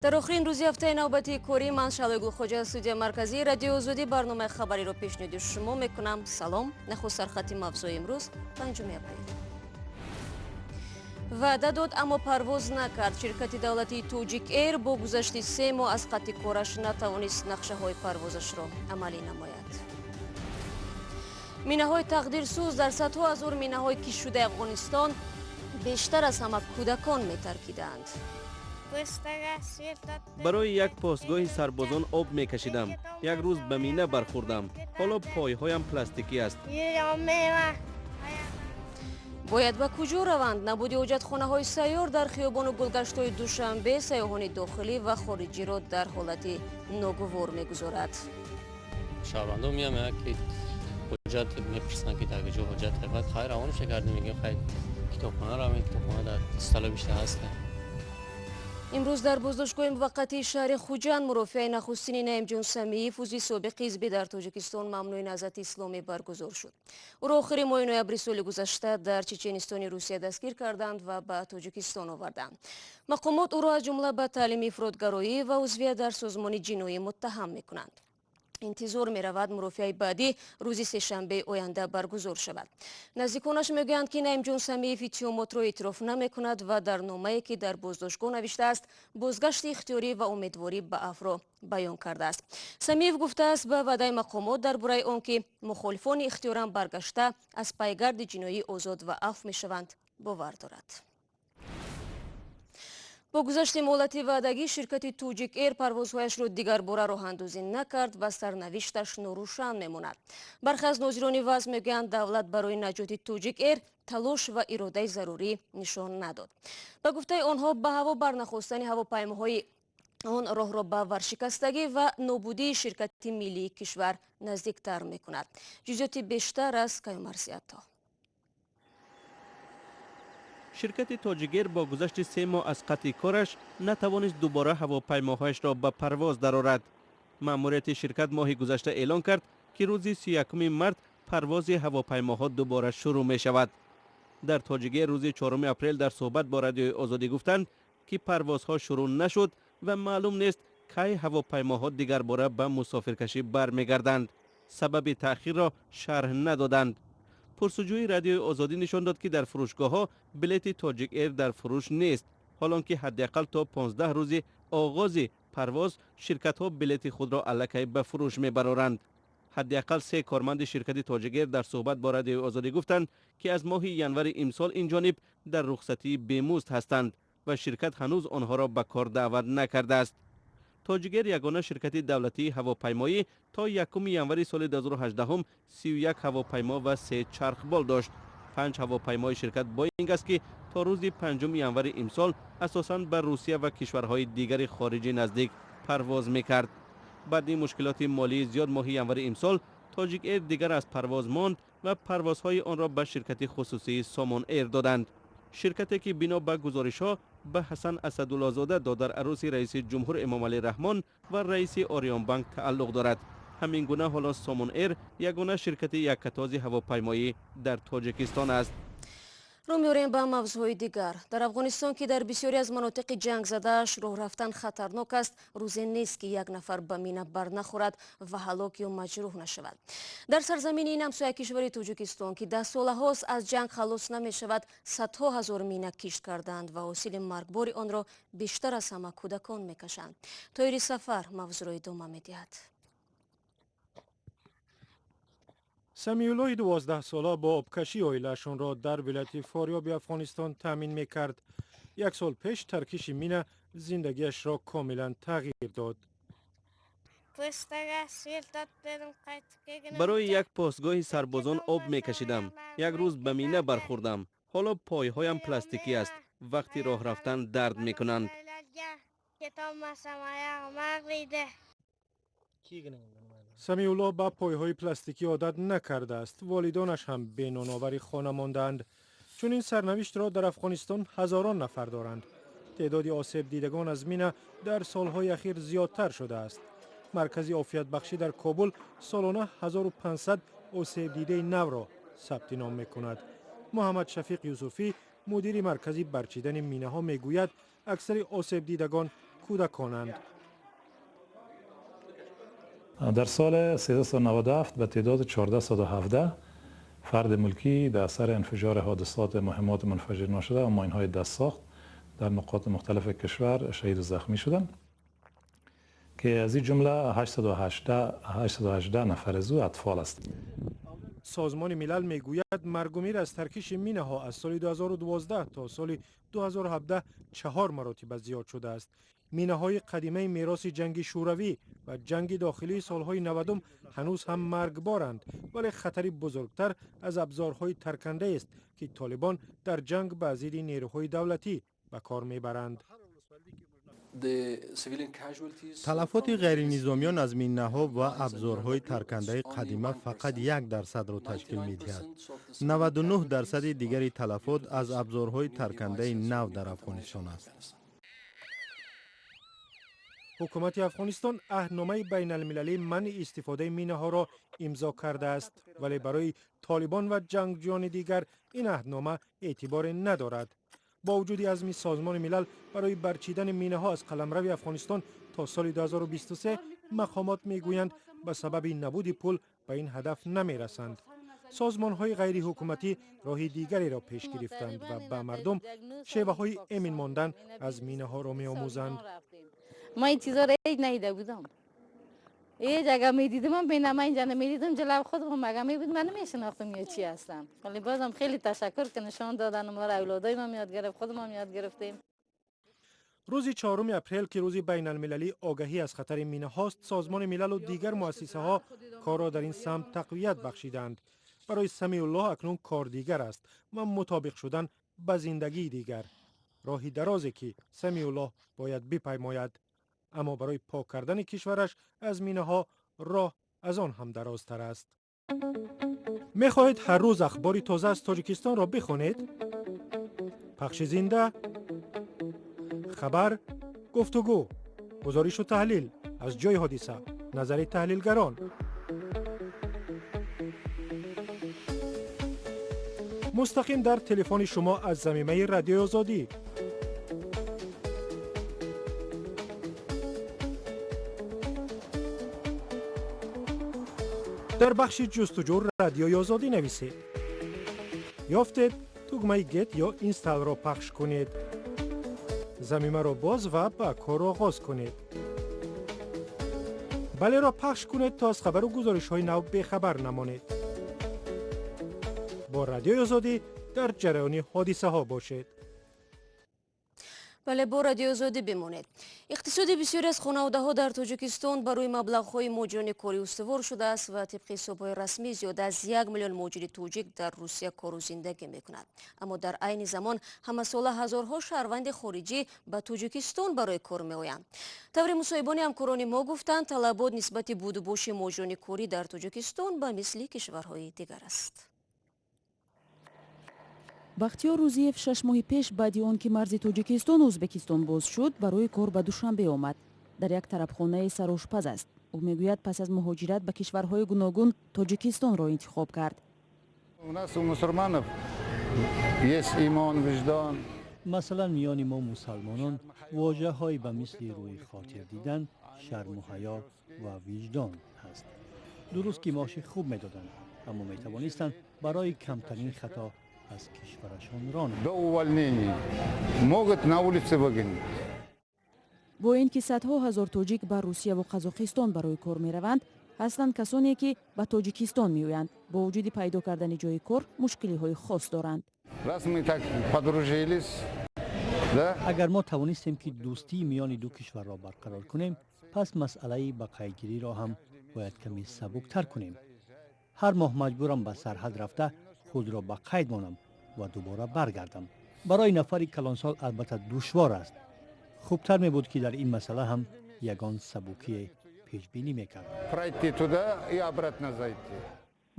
در آخرین روزی هفته نوبتی کوری من شالوی گلخوجه استودیو مرکزی رادیو آزادی برنامه خبری رو پیشنهاد شما میکنم. سلام. نخست سرخط موضوع امروز 5 اپریل. وعده داد اما پرواز نکرد. شرکت دولتی توجیک ایر با گذشت 3 ماه از خط کارش نتوانست نقشه های پروازش را عملی نماید. مینه های تقدیر سوز در صدها هزار مینه های کش شده افغانستان بیشتر از همه کودکان میترکیدند. برای یک پاسگاه سربازان آب میکشیدم. یک روز به مینه برخوردم. حالا پایهایم پلاستیکی است. باید به کجا روند؟ نبودی حاجتخانه های سیار در خیابان و گلگشت های دوشنبه سیاحان داخلی و خارجی را در حالت ناگوار میگذارد. شهروندان میام که حجت میپرسن که در کجا حجت بعد خیر روانش کردیم میگیم خیر کتابخانه را می کتابخانه در استالا بیشتر هست. امروز در بازداشتگاه موقتی شهر خوجند مرافع نخستین نعیم جان سمیعی عضو سابق حزب در تاجیکستان ممنوع نهضت اسلامی برگزار شد. او را آخر ماه نوامبر سال گذشته در چچنستان روسیه دستگیر کردند و به تاجیکستان آوردند. مقامات او را از جمله به تعلیم افراطگرایی و عضویت در سازمان جنایی متهم میکنند. انتظار می رود مرافع بعدی روز سه‌شنبه آینده برگزار شود. نزدیکانش میگویند که نعیم جان سمیعی اتهامات را اعتراف نمی کند و در نامه‌ای که در بازداشتگاه نوشته است بازگشت اختیاری و امیدواری به عفو را بیان کرده است. سمیعی گفته است به وعده مقامات درباره آنکه مخالفان اختیارا برگشته از پیگرد جنایی آزاد و عفو می شوند باور دارد. با گذشت مهلت وعدگی شرکت توجیک ایر پروازهایش را دیگر باره راه اندازی نکرد و سرنوشتش ناروشن میماند. برخی از ناظران وضع میگویند دولت برای نجات توجیک ایر تلاش و اراده ضروری نشان نداد. به گفته آنها به هوا برنخواستن هواپیماهای آن راه را به ورشکستگی و نابودی شرکت ملی کشور نزدیکتر میکند. جزئیات بیشتر از کیومرث عطا. شرکت توجیک با گذشت 3 ماه از قطع کارش نتوانست دوباره هواپیماهایش را به پرواز درآورد. ماموریت شرکت ماه گذشته اعلان کرد که روز 31 مارس پرواز هواپیماها دوباره شروع می شود. در توجیک روز 4 اپریل در صحبت با رادیو آزادی گفتند که پروازها شروع نشد و معلوم نیست کی هواپیماها دیگر باره به مسافرکشی برمیگردند. سبب تأخیر را شرح ندادند. پرسجوی رادیو آزادی نشان داد که در فروشگاه ها بلیت توجیک ایر در فروش نیست، حالانکه حداقل تا 15 روز آغاز پرواز شرکت ها بلیت خود را الکی به فروش میبرند. حداقل 3 کارمند شرکت توجیک ایر در صحبت با رادیو آزادی گفتند که از ماه ژانویه امسال این جانب در رخصتی بیمزد هستند و شرکت هنوز آنها را به کار دعوت نکرده است. توجیک ایر یگانه شرکت دولتی هواپیمایی تا 1 ژانویه سال 2018 31 هواپیما و 3 چرخبال داشت. 5 هواپیمای شرکت بوئینگ است که تا روز 5 ژانویه امسال اساساً به روسیه و کشورهای دیگر خارجی نزدیک پرواز میکرد. بعد مشکلات مالی زیاد ماه ژانویه امسال توجیک ایر دیگر از پرواز ماند و پروازهای آن را به شرکت خصوصی سامان ایر دادند. شرکتی که بنا به گزارش‌ها به حسن اسدالله زاده دادر عروس رئیس جمهور امام علی رحمان و رئیس آریان بانک تعلق دارد. همین گونه حالا سامان ایر یگانه شرکت یک کتاز هواپیمایی در تاجیکستان است. رو می‌آوریم به موضوع دیگر. در افغانستان که در بسیاری از مناطق جنگ زده‌اش راه رفتن خطرناک است، روزی نیست که یک نفر به مینه بر نخورد و هلاک یا مجروح نشود. در سرزمین این همسایه کشور تاجیکستان که 10 ساله هاست از جنگ خلاص نمی‌شود، صدها هزار مینه کشت کردند و حاصل مرگبار آن را بیشتر از همه کودکان می‌کشند. طاهر سفر موضوع را ادامه می‌دهد. سمیعالله 12 ساله با آبکشی عائله‌شان را در ولایت فاریاب افغانستان تامین می‌کرد. 1 سال پیش ترکش مینه زندگیش را کاملا تغییر داد. برای یک پاسگاه سربازان آب می‌کشیدم. یک روز به مینه برخوردم. حالا پایهایم پلاستیکی است. وقتی راه رفتن درد می‌کنند. سمیعالله با پایهای پلاستیکی عادت نکرده است. والدانش هم به نانآوری خانه ماندند. چون این سرنوشت را در افغانستان هزاران نفر دارند. تعداد آسیب دیدگان از مینه در سالهای اخیر زیادتر شده است. مرکز عافیت بخشی در کابل سالانه 1500 آسیب دیده نو را ثبت نام می‌کند. محمد شفیق یوسفی مدیر مرکزی برچیدن مینه ها میگوید اکثر آسیب دیدگان کودکانند. در سال 1397 به تعداد 1417 فرد ملکی در اثر انفجار حادثات مهمات منفجر ناشده و ماین‌های دست ساخت در نقاط مختلف کشور شهید و زخمی شدند که از این جمله 818 نفر از او اطفال است. سازمان ملل میگوید مرگ و میر از ترکش مینه ها از سال 2012 تا سال 2017 4 مراتب زیاد شده است. مینه های قدیمی میراث جنگ شوروی و جنگ داخلی سالهای 90 هنوز هم مرگبارند، ولی خطری بزرگتر از ابزارهای ترکنده است که طالبان در جنگ به ضد نیروهای دولتی به کار میبرند. تلفات غیر نظامیان از مینه‌ها و ابزارهای ترکنده قدیمه فقط 1% را تشکیل می‌دهد. 99% دیگر تلفات از ابزارهای ترکنده نو در افغانستان است. حکومت افغانستان عهدنامه بین المللی منع استفاده مینه ها را امضا کرده است، ولی برای طالبان و جنگجویان دیگر این عهدنامه اعتبار ندارد. با وجود عزم سازمان ملل برای برچیدن مینه ها از قلمرو افغانستان تا سال 2023، مقامات میگویند به سبب نبود پول به این هدف نمی رسند. سازمان های غیر حکومتی راه دیگری را پیش گرفتند و به مردم شیوه های امن ماندن از مینه ها را می آموزند. ما این چیزا را هیچ ندیده بودم. هیچ اگر میدیدم من بینم اینجا نمیدیدم جلو خودم اگر میبود من نمیشناختم یا چی هستم. ولی بازم خیلی تشکر که نشان دادن ما را، اولادای ما یاد گرفت، خود ما یاد گرفتیم. روز 4 اپریل که روز بین المللی آگاهی از خطر مینه هاست، سازمان ملل و دیگر مؤسسه ها کار را در این سمت تقویت بخشیدند. برای سمیع الله اکنون کار دیگر است و مطابق شدن به زندگی دیگر. راهی درازی که سمیع الله باید بپیماید، اما برای پاک کردن کشورش از مینه ها راه از آن هم درازتر است. میخواهید هر روز اخباری تازه از تاجیکستان را بخوانید؟ پخش زنده، خبر، گفتگو، گزارش و تحلیل از جای حادثه، نظر تحلیلگران. مستقیم در تلفن شما از زمینه رادیو آزادی. در بخش جستجو رادیوی آزادی نویسید. یافتید دکمه گت یا اینستال را پخش کنید. زمینه را باز و با کار آغاز کنید. بله را پخش کنید تا از خبر و گزارش های نو بخبر نمانید. با رادیوی آزادی در جریان حادثه ها باشید. بله، با رادیو آزادی بمانید. اقتصاد بسیاری از خانواده ها در تاجیکستان برای مبلغ های مجانی کاری استوار شده است و طبق حساب‌های رسمی زیاد از 1 میلیون مهاجر توجیک در روسیه کار و زندگی میکنند. اما در عین زمان همه ساله هزارها شهروند خارجی به تاجیکستان برای کار میآیند. طور مصاحبان همکاران ما گفتند طلبات نسبت بود و باش مجانی کاری در تاجیکستان به مثل کشورهای دیگر است. бахтиёр рӯзиев 6 моҳи пеш баъди он ки марзи тоҷикистону ӯзбекистон боз шуд барои кор ба душанбе омад. дар як тарабхонаи сарошпаз аст. ӯ мегӯяд пас аз муҳоҷират ба кишварҳои гуногун тоҷикистонро интихоб кард. مثلا میان ما مسلمانان واژه‌هایی به مثل روی خاطر دیدن، شرم و حیا و وجدان هست. درست که معاش خوب میدادند، اما میتوانستند برای کمترین خطا از کشورشان ران. бо ин ки садҳо ҳазор тоҷик ба русияву қазоқистон барои кор мераванд, ҳастанд касоне ки ба тоҷикистон меоянд, бо вуҷуди пайдо кардани ҷои кор мушкилиҳои хос доранд. اگر ما توانستیم که دوستی میان دو کشور را برقرار کنیم، پس مسئله به قیدگیری را هم باید کمی سبکتر کنیم. هر ماه مجبورم به سرحد رفته خود را به قید مانم و دوباره برگردم. برای نفری کلانسال البته دشوار است. خوبتر می بود که در این مسئله هم یگان سبکی پیش بینی میکرد.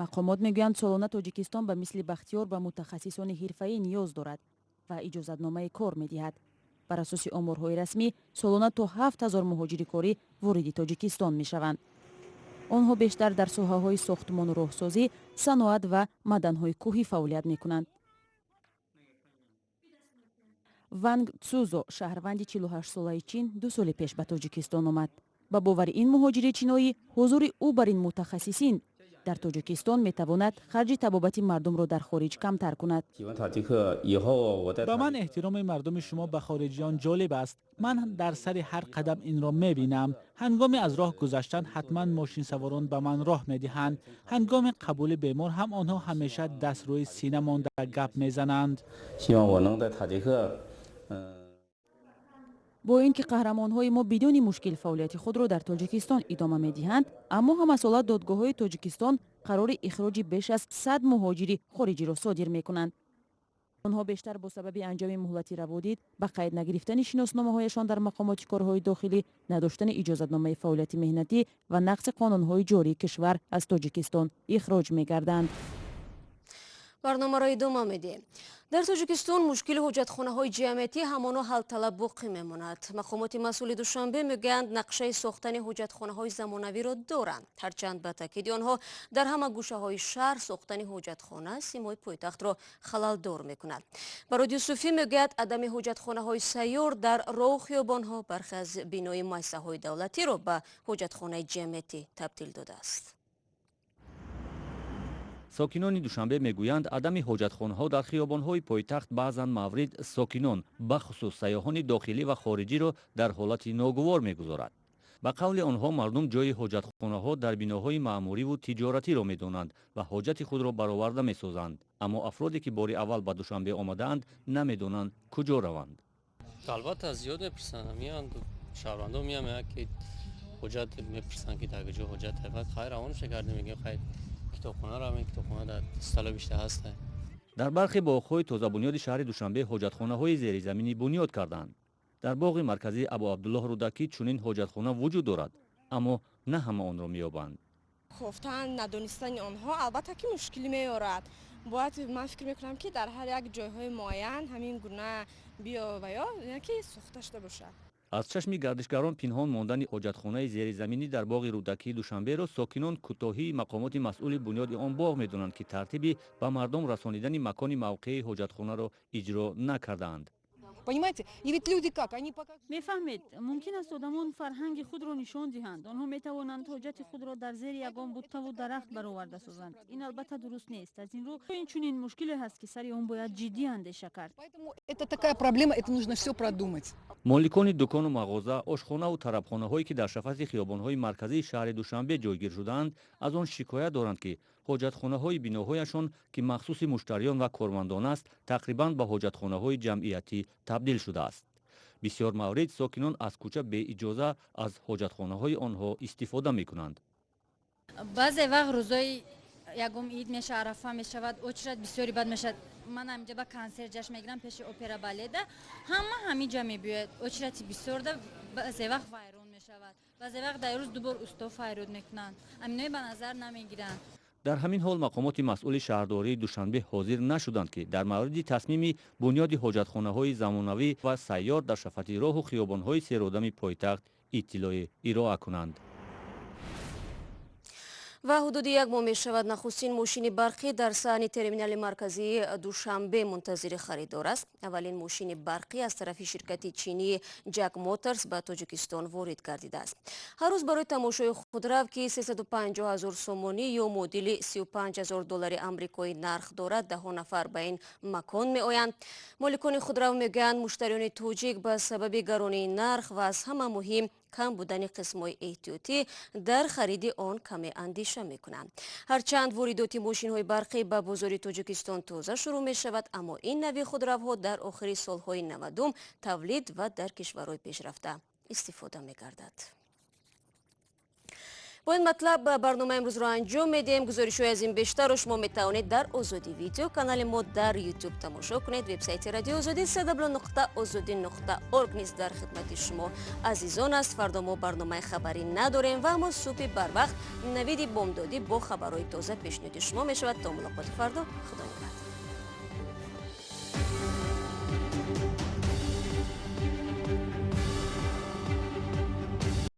мақомот мегӯянд солона тоҷикистон ба мисли бахтиёр ба мутахассисони ҳирфаӣ ниёз дорад ва иҷозатномаи кор медиҳад. бар асоси оморҳои расмӣ солона то 7000 муҳоҷири корӣ вориди тоҷикистон мешаванд. онҳо бештар дар соҳаҳои сохтмону роҳсозӣ, саноат ва маданҳои кӯҳӣ фаъолият мекунанд. Ванг Цузо, шаҳрванди 48-солаи чин, 2 соли пеш ба Тоҷикистон омад. ба бовари ин муҳоҷири чиноӣ, ҳузури ӯ бар ин мутахассисин дар Тоҷикистон метавонад харҷи табобати мардумро дар хориҷ камтар кунад. ба ман эҳтироми мардуми шумо ба хориҷиён ҷолиб аст. ман дар сари ҳар қадам инро мебинам. ҳангоми аз роҳ гузаштан ҳатман мошинсаворон ба ман роҳ медиҳанд. ҳангоми қабули бемор ҳам онҳо ҳамеша даст рӯи сина монда гап мезананд. бо ин ки қаҳрамонҳои мо бидуни мушкил фаъолияти худро дар Тоҷикистон идома медиҳанд, аммо ҳамасола додгоҳҳои Тоҷикистон қарори ихроҷи беш аз 100 муҳоҷири хориҷиро содир мекунанд. онҳо бештар бо сабаби анҷоми муҳлати раводид, ба қайд нагирифтани шиносномаҳояшон дар мақомоти корҳои дохилӣ, надоштани иҷозатномаи фаъолияти меҳнатӣ ва нақси қонунҳои ҷории кишвар аз Тоҷикистон ихроҷ мегарданд. барномаро идома медиҳем. дар Тоҷикистон мушкили ҳуҷҷатхонаҳои ҷамъиятӣ ҳамоно ҳалталаб боқӣ мемонад. мақомоти масъули Душанбе мегӯянд нақшаи сохтани ҳуҷҷатхонаҳои замонавиро доранд. ҳарчанд ба таъкиди онҳо дар ҳама гӯшаҳои шаҳр сохтани ҳуҷҷатхона симои пойтахтро халалдор мекунад. Бароди Юсуфӣ мегӯяд адами ҳуҷҷатхонаҳои сайёр дар роҳу хиёбонҳо бархе аз бинои муассисаҳои давлатиро ба ҳуҷҷатхонаи ҷамъиятӣ табдил додааст. сокинони Душанбе мегӯянд адами ҳоҷатхонаҳо дар хиёбонҳои пойтахт баъзан маврид сокинон бахусус сайёҳони дохилӣ ва хориҷиро дар ҳолати ногувор мегузорад. ба қавли онҳо мардум ҷои ҳоҷатхонаҳо дар биноҳои маъмуриву тиҷоратиро медонанд ва ҳоҷати худро бароварда месозанд, аммо афроде ки бори аввал ба Душанбе омадаанд намедонанд куҷо раванд. албатта зиёд мепурсанд, миянд шаҳрвандо меянд ки ҳоҷат мепурсанд ки дар куҷо ҳоҷат ҳаст. хайр равонаш кардем, мегӯем хайр китобхона равем, китобхона дар стало бишта ҳаст. дар бархи боғҳои тозабунёди шаҳри Душанбе ҳоҷатхонаҳои зеризаминӣ бунёд карданд. дар боғи марказии Абу Абдуллоҳ Рудакӣ чунин ҳоҷатхона вуҷуд дорад, аммо на ҳама онро меёбанд. хофтан надонистани онҳо албатта ки мушкилӣ меорад. бояд ман фикр мекунам ки дар ҳар як ҷойҳои муайян ҳамин гуна биё ва ё ки сохта шуда бошад. аз чашми гардишгарон пинҳон мондани ҳоҷатхонаи зеризаминӣ дар боғи Рудакии Душанберо сокинон кӯтоҳии мақомоти масъули бунёди он боғ медонанд ки тартиби ба мардум расонидани макони мавқеи ҳоҷатхонаро иҷро накардаанд. Понимаете? И ведь люди как? Они пока... мефаҳмед, мумкин аст одамон фарҳанги худро нишон диҳанд. онҳо метавонанд ҳоҷати худро дар зери ягон буттаву дарахт бароварда созанд. ин албатта дуруст нест. аз ин рӯ инчунин мушкиле ҳаст ки сари он бояд ҷиддӣ андеша кард. Это такая проблема, это нужно все продумать. моликони дукону мағоза, ошхонаву тарабхонаҳое ки дар шафати хиёбонҳои марказии шаҳри Душанбе ҷойгир шудаанд, аз он шикоят доранд ки ҳоҷатхонаҳои биноҳояшон ки махсуси муштариён ва кормандон аст, тақрибан ба ҳоҷатхонаҳои ҷамъиятӣ табдил шудааст. бисёр маврид сокинон аз кӯча беиҷоза аз ҳоҷатхонаҳои онҳо истифода мекунанд. баъзе вақт рӯзои ягум ид меша, арафа мешавад, очрат бисёри бад мешавад. ман ҳамҷа ба консерт ҷашн мегирам пеши опера балета, ҳамиҷа мебиёяд, очрати бисёрда баъзе вақт вайрон мешавад. баъзе вақт дар рӯз дубор усто файрод мекунанд, аминое ба назар намегиранд. дар ҳамин ҳол мақомоти масъули шаҳрдории Душанбе ҳозир нашуданд ки дар мавриди тасмими бунёди ҳоҷатхонаҳои замонавӣ ва сайёр дар шафати роҳу хиёбонҳои серодами пойтахт иттилоъ ироа кунанд. ва ҳудуди як моҳ мешавад нахустин мошини барқӣ дар саҳни терминали марказии Душанбе мунтазири харидор аст. аввалин мошини барқӣ аз тарафи ширкати чинии Jack Motors ба Тоҷикистон ворид гардидааст. ҳар рӯз барои тамошои худрав ки 350 000 сомонӣ ё муодили 35 000 $ амрикоӣ нарх дорад, даҳон нафар ба ин макон меоянд. моликони худрав мегӯянд муштариони тоҷик ба сабаби гаронии нарх ва аз ҳама муҳим кам будани қисмҳои эҳтиётӣ дар хариди он каме андиша мекунанд. ҳарчанд воридоти мошинҳои барқӣ ба бозори Тоҷикистон тоза шурӯъ мешавад, аммо ин нави худравҳо дар охири солҳои 90 тавлид ва дар кишварҳои пешрафта истифода мегардад. با این مطلب برنامه امروز رو انجام میدیم. گزارش‌های از این بیشتر رو شما میتوانید در آزادی ویدیو کانال ما در یوتیوب تماشا کنید. وبسایت رادیو آزادی www.azadi.org نیز در خدمت شما عزیزان است. فردا ما برنامه خبری نداریم و اما صبح بر وقت نوید بامدادی با خبرهای تازه پیشنهاد شما میشود. تا ملاقات فردا، خدا نگهدار.